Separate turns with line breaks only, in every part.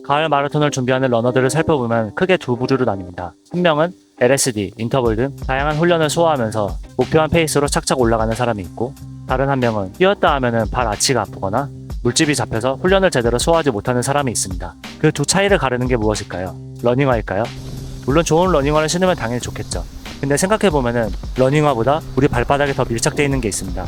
가을 마라톤을 준비하는 러너들을 살펴보면 크게 두 부류로 나뉩니다. 한 명은 LSD, 인터벌 등 다양한 훈련을 소화하면서 목표한 페이스로 착착 올라가는 사람이 있고, 다른 한 명은 뛰었다 하면은 발 아치가 아프거나 물집이 잡혀서 훈련을 제대로 소화하지 못하는 사람이 있습니다. 그 두 차이를 가르는 게 무엇일까요? 러닝화일까요? 물론 좋은 러닝화를 신으면 당연히 좋겠죠. 근데 생각해보면은 러닝화보다 우리 발바닥에 더 밀착되어 있는 게 있습니다.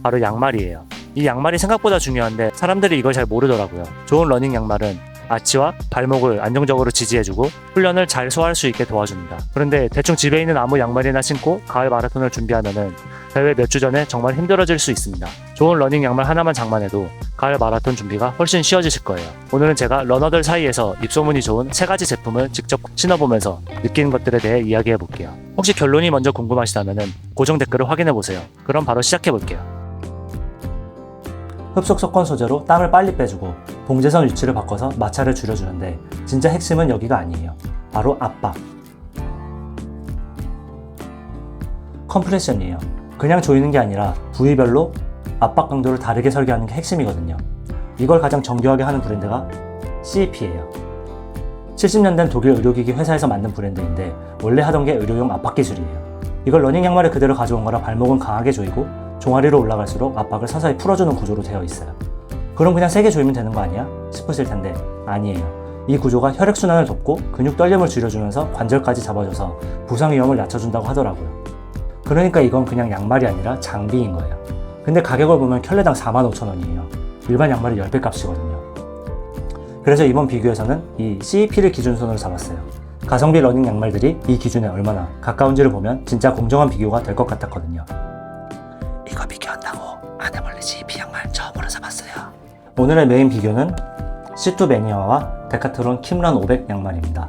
바로 양말이에요. 이 양말이 생각보다 중요한데 사람들이 이걸 잘 모르더라고요. 좋은 러닝 양말은 아치와 발목을 안정적으로 지지해주고 훈련을 잘 소화할 수 있게 도와줍니다. 그런데 대충 집에 있는 아무 양말이나 신고 가을 마라톤을 준비하면은 대회 몇 주 전에 정말 힘들어질 수 있습니다. 좋은 러닝 양말 하나만 장만해도 가을 마라톤 준비가 훨씬 쉬워지실 거예요. 오늘은 제가 러너들 사이에서 입소문이 좋은 3가지 제품을 직접 신어보면서 느끼는 것들에 대해 이야기해볼게요. 혹시 결론이 먼저 궁금하시다면 고정 댓글을 확인해보세요. 그럼 바로 시작해볼게요. 흡속 석권 소재로 땀을 빨리 빼주고 봉제선 위치를 바꿔서 마찰을 줄여주는데 진짜 핵심은 여기가 아니에요. 바로 압박. 컴프레션이에요. 그냥 조이는 게 아니라 부위별로 압박 강도를 다르게 설계하는 게 핵심이거든요. 이걸 가장 정교하게 하는 브랜드가 CEP예요. 70년 된 독일 의료기기 회사에서 만든 브랜드인데 원래 하던 게 의료용 압박 기술이에요. 이걸 러닝 양말을 그대로 가져온 거라 발목은 강하게 조이고 종아리로 올라갈수록 압박을 서서히 풀어주는 구조로 되어 있어요. 그럼 그냥 세게 조이면 되는 거 아니야? 싶으실 텐데 아니에요. 이 구조가 혈액순환을 돕고 근육 떨림을 줄여주면서 관절까지 잡아줘서 부상 위험을 낮춰준다고 하더라고요. 그러니까 이건 그냥 양말이 아니라 장비인 거예요. 근데 가격을 보면 켤레당 45,000원이에요. 일반 양말의 10배 값이거든요. 그래서 이번 비교에서는 이 CEP를 기준선으로 잡았어요. 가성비 러닝 양말들이 이 기준에 얼마나 가까운지를 보면 진짜 공정한 비교가 될 것 같았거든요. 이거 비교한다고 안 해볼래 CEP 양말 처음으로 사봤어요. 오늘의 메인 비교는 C2 매니아와 데카트론 킴런 500 양말입니다.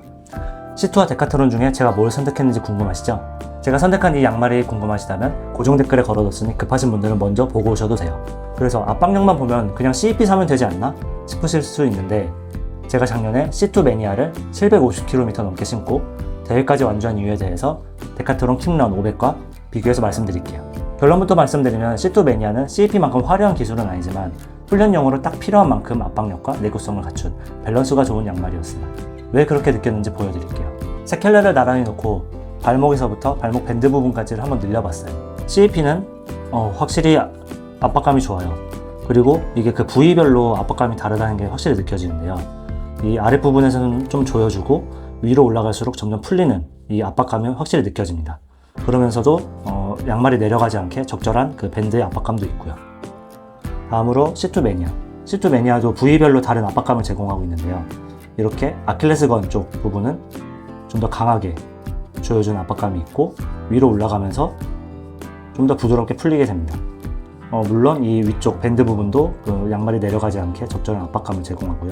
C2와 데카트론 중에 제가 뭘 선택했는지 궁금하시죠? 제가 선택한 이 양말이 궁금하시다면 고정 댓글에 걸어뒀으니 급하신 분들은 먼저 보고 오셔도 돼요. 그래서 압박력만 보면 그냥 CEP 사면 되지 않나? 싶으실 수 있는데 제가 작년에 C2 매니아를 750km 넘게 신고 대회까지 완주한 이유에 대해서 데카트론 킴런 500과 비교해서 말씀드릴게요. 결론부터 말씀드리면 C2 매니아는 CEP만큼 화려한 기술은 아니지만 훈련용으로 딱 필요한 만큼 압박력과 내구성을 갖춘 밸런스가 좋은 양말이었어요. 왜 그렇게 느꼈는지 보여드릴게요. 세 켤레를 나란히 놓고 발목에서부터 발목 밴드 부분까지를 한번 늘려봤어요. CEP는 확실히 압박감이 좋아요. 그리고 이게 그 부위별로 압박감이 다르다는 게 확실히 느껴지는데요. 이 아랫부분에서는 좀 조여주고 위로 올라갈수록 점점 풀리는 이 압박감이 확실히 느껴집니다. 그러면서도 양말이 내려가지 않게 적절한 그 밴드의 압박감도 있고요. 다음으로 C2 매니아. C2 매니아도 부위별로 다른 압박감을 제공하고 있는데요. 이렇게 아킬레스건 쪽 부분은 좀 더 강하게 조여주는 압박감이 있고 위로 올라가면서 좀 더 부드럽게 풀리게 됩니다. 물론 이 위쪽 밴드 부분도 그 양말이 내려가지 않게 적절한 압박감을 제공하고요.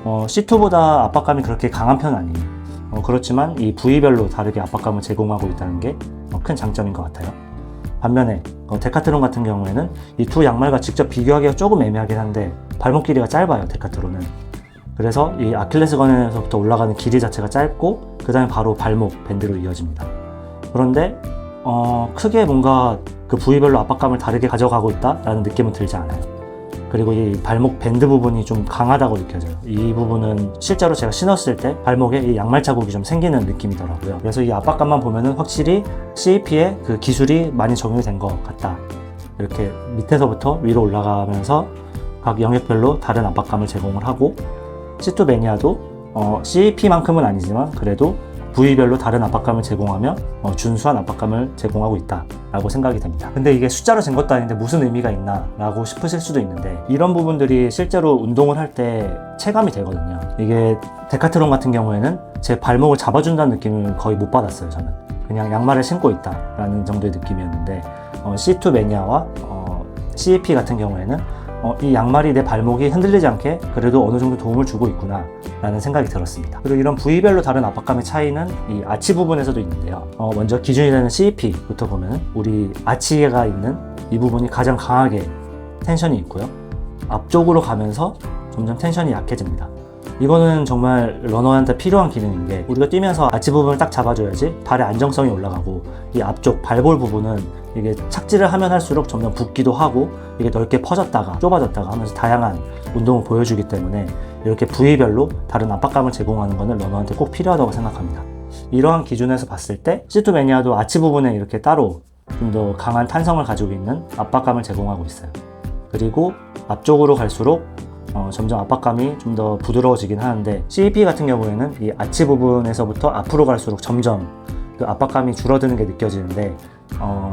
C2보다 압박감이 그렇게 강한 편은 아니에요. 그렇지만 이 부위별로 다르게 압박감을 제공하고 있다는 게 큰 장점인 것 같아요. 반면에 데카트론 같은 경우에는 이 두 양말과 직접 비교하기가 조금 애매하긴 한데 발목 길이가 짧아요, 데카트론은. 그래서 이 아킬레스건에서부터 올라가는 길이 자체가 짧고 그 다음에 바로 발목 밴드로 이어집니다. 그런데 크게 뭔가 그 부위별로 압박감을 다르게 가져가고 있다라는 느낌은 들지 않아요. 그리고 이 발목 밴드 부분이 좀 강하다고 느껴져요. 이 부분은 실제로 제가 신었을 때 발목에 이 양말 자국이 좀 생기는 느낌이더라고요. 그래서 이 압박감만 보면은 확실히 CEP의 그 기술이 많이 적용이 된 것 같다. 이렇게 밑에서부터 위로 올라가면서 각 영역별로 다른 압박감을 제공을 하고 C2 매니아도 CEP만큼은 아니지만 그래도 부위별로 다른 압박감을 제공하며 준수한 압박감을 제공하고 있다라고 생각이 됩니다. 근데 이게 숫자로 잰 것도 아닌데 무슨 의미가 있나 라고 싶으실 수도 있는데 이런 부분들이 실제로 운동을 할 때 체감이 되거든요. 이게 데카트론 같은 경우에는 제 발목을 잡아준다는 느낌을 거의 못 받았어요. 저는 그냥 양말을 신고 있다라는 정도의 느낌이었는데 C2 매니아와 CEP 같은 경우에는 이 양말이 내 발목이 흔들리지 않게 그래도 어느 정도 도움을 주고 있구나 라는 생각이 들었습니다. 그리고 이런 부위별로 다른 압박감의 차이는 이 아치 부분에서도 있는데요. 먼저 기준이 되는 CEP부터 보면 우리 아치가 있는 이 부분이 가장 강하게 텐션이 있고요. 앞쪽으로 가면서 점점 텐션이 약해집니다. 이거는 정말 러너한테 필요한 기능인 게 우리가 뛰면서 아치 부분을 딱 잡아줘야지 발의 안정성이 올라가고 이 앞쪽 발볼 부분은 이게 착지를 하면 할수록 점점 붓기도 하고 이게 넓게 퍼졌다가 좁아졌다가 하면서 다양한 운동을 보여주기 때문에 이렇게 부위별로 다른 압박감을 제공하는 것은 러너한테 꼭 필요하다고 생각합니다. 이러한 기준에서 봤을 때 시트 매니아도 아치 부분에 이렇게 따로 좀 더 강한 탄성을 가지고 있는 압박감을 제공하고 있어요. 그리고 앞쪽으로 갈수록 점점 압박감이 좀 더 부드러워지긴 하는데 CEP 같은 경우에는 이 아치 부분에서부터 앞으로 갈수록 점점 그 압박감이 줄어드는 게 느껴지는데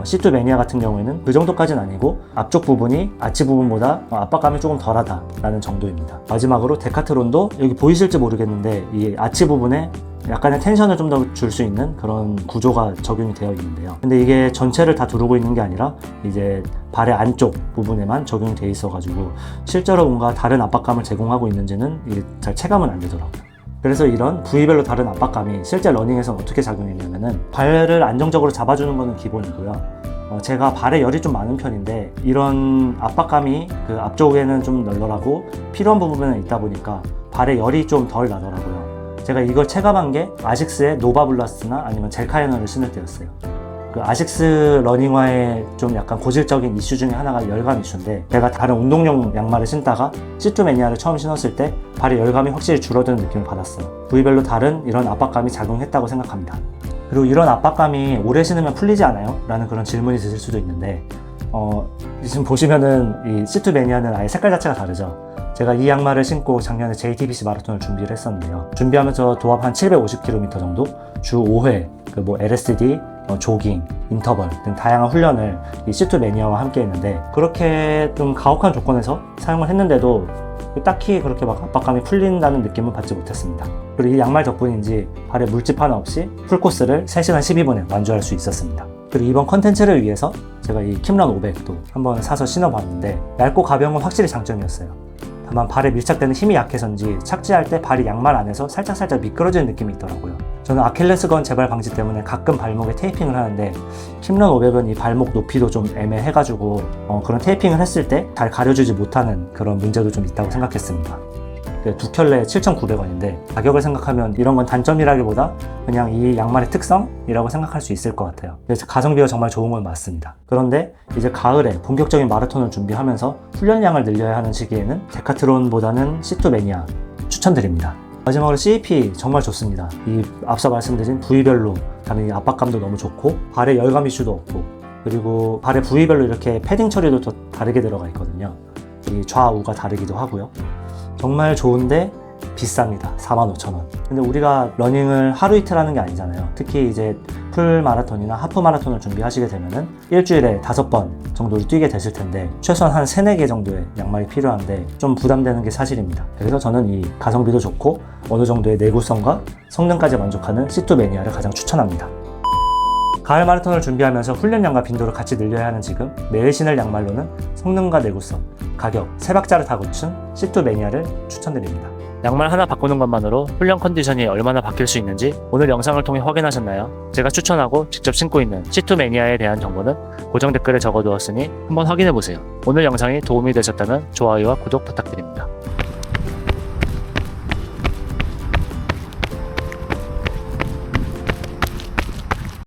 C2 매니아 같은 경우에는 그 정도까지는 아니고 앞쪽 부분이 아치 부분보다 압박감이 조금 덜하다라는 정도입니다. 마지막으로 데카트론도 여기 보이실지 모르겠는데 이 아치 부분에 약간의 텐션을 좀 더 줄 수 있는 그런 구조가 적용이 되어 있는데요. 근데 이게 전체를 다 두르고 있는 게 아니라 이제 발의 안쪽 부분에만 적용이 되어 있어가지고 실제로 뭔가 다른 압박감을 제공하고 있는지는 이게 잘 체감은 안 되더라고요. 그래서 이런 부위별로 다른 압박감이 실제 러닝에서는 어떻게 작용했냐면은 발을 안정적으로 잡아주는 것은 기본이고요. 제가 발에 열이 좀 많은 편인데 이런 압박감이 그 앞쪽에는 좀 널널하고 필요한 부분에 있다 보니까 발에 열이 좀 덜 나더라고요. 제가 이걸 체감한 게 아식스의 노바블라스나 아니면 젤카이너를 신을 때였어요. 그 아식스 러닝화의 좀 약간 고질적인 이슈 중에 하나가 열감 이슈인데 제가 다른 운동용 양말을 신다가 C2 매니아를 처음 신었을 때 발의 열감이 확실히 줄어드는 느낌을 받았어요. 부위별로 다른 이런 압박감이 작용했다고 생각합니다. 그리고 이런 압박감이 오래 신으면 풀리지 않아요? 라는 그런 질문이 드실 수도 있는데 지금 보시면은 이 C2 매니아는 아예 색깔 자체가 다르죠. 제가 이 양말을 신고 작년에 JTBC 마라톤을 준비를 했었는데요. 준비하면서 도합 한 750km 정도 주 5회 LSD, 조깅, 인터벌 등 다양한 훈련을 이 C2 매니아와 함께 했는데 그렇게 좀 가혹한 조건에서 사용을 했는데도 딱히 그렇게 막 압박감이 풀린다는 느낌은 받지 못했습니다. 그리고 이 양말 덕분인지 발에 물집 하나 없이 풀코스를 3시간 12분에 완주할 수 있었습니다. 그리고 이번 컨텐츠를 위해서 제가 이 킴런 500도 한번 사서 신어봤는데 얇고 가벼운 건 확실히 장점이었어요. 다만 발에 밀착되는 힘이 약해서인지 착지할 때 발이 양말 안에서 살짝 미끄러지는 느낌이 있더라고요. 저는 아킬레스건 재발 방지 때문에 가끔 발목에 테이핑을 하는데 킴런 500은 이 발목 높이도 좀 애매해가지고 그런 테이핑을 했을 때 잘 가려주지 못하는 그런 문제도 좀 있다고 생각했습니다. 두 켤레에 7,900원인데 가격을 생각하면 이런 건 단점이라기보다 그냥 이 양말의 특성이라고 생각할 수 있을 것 같아요. 그래서 가성비가 정말 좋은 건 맞습니다. 그런데 이제 가을에 본격적인 마라톤을 준비하면서 훈련량을 늘려야 하는 시기에는 데카트론보다는 C2 매니아 추천드립니다. 마지막으로 CEP 정말 좋습니다. 이 앞서 말씀드린 부위별로 다른 압박감도 너무 좋고 발에 열감 이슈도 없고 그리고 발의 부위별로 이렇게 패딩 처리도 더 다르게 들어가 있거든요. 이 좌우가 다르기도 하고요. 정말 좋은데 비쌉니다. 45,000원. 근데 우리가 러닝을 하루 이틀 하는 게 아니잖아요. 특히 이제 풀 마라톤이나 하프 마라톤을 준비하시게 되면은 일주일에 5번 정도를 뛰게 되실 텐데 최소한 한 3, 4개 정도의 양말이 필요한데 좀 부담되는 게 사실입니다. 그래서 저는 이 가성비도 좋고 어느 정도의 내구성과 성능까지 만족하는 C2 매니아를 가장 추천합니다. 가을 마라톤을 준비하면서 훈련량과 빈도를 같이 늘려야 하는 지금 매일 신을 양말로는 성능과 내구성, 가격, 3박자를 다 갖춘 C2 매니아를 추천드립니다. 양말 하나 바꾸는 것만으로 훈련 컨디션이 얼마나 바뀔 수 있는지 오늘 영상을 통해 확인하셨나요? 제가 추천하고 직접 신고 있는 C2 매니아에 대한 정보는 고정 댓글에 적어두었으니 한번 확인해보세요. 오늘 영상이 도움이 되셨다면 좋아요와 구독 부탁드립니다.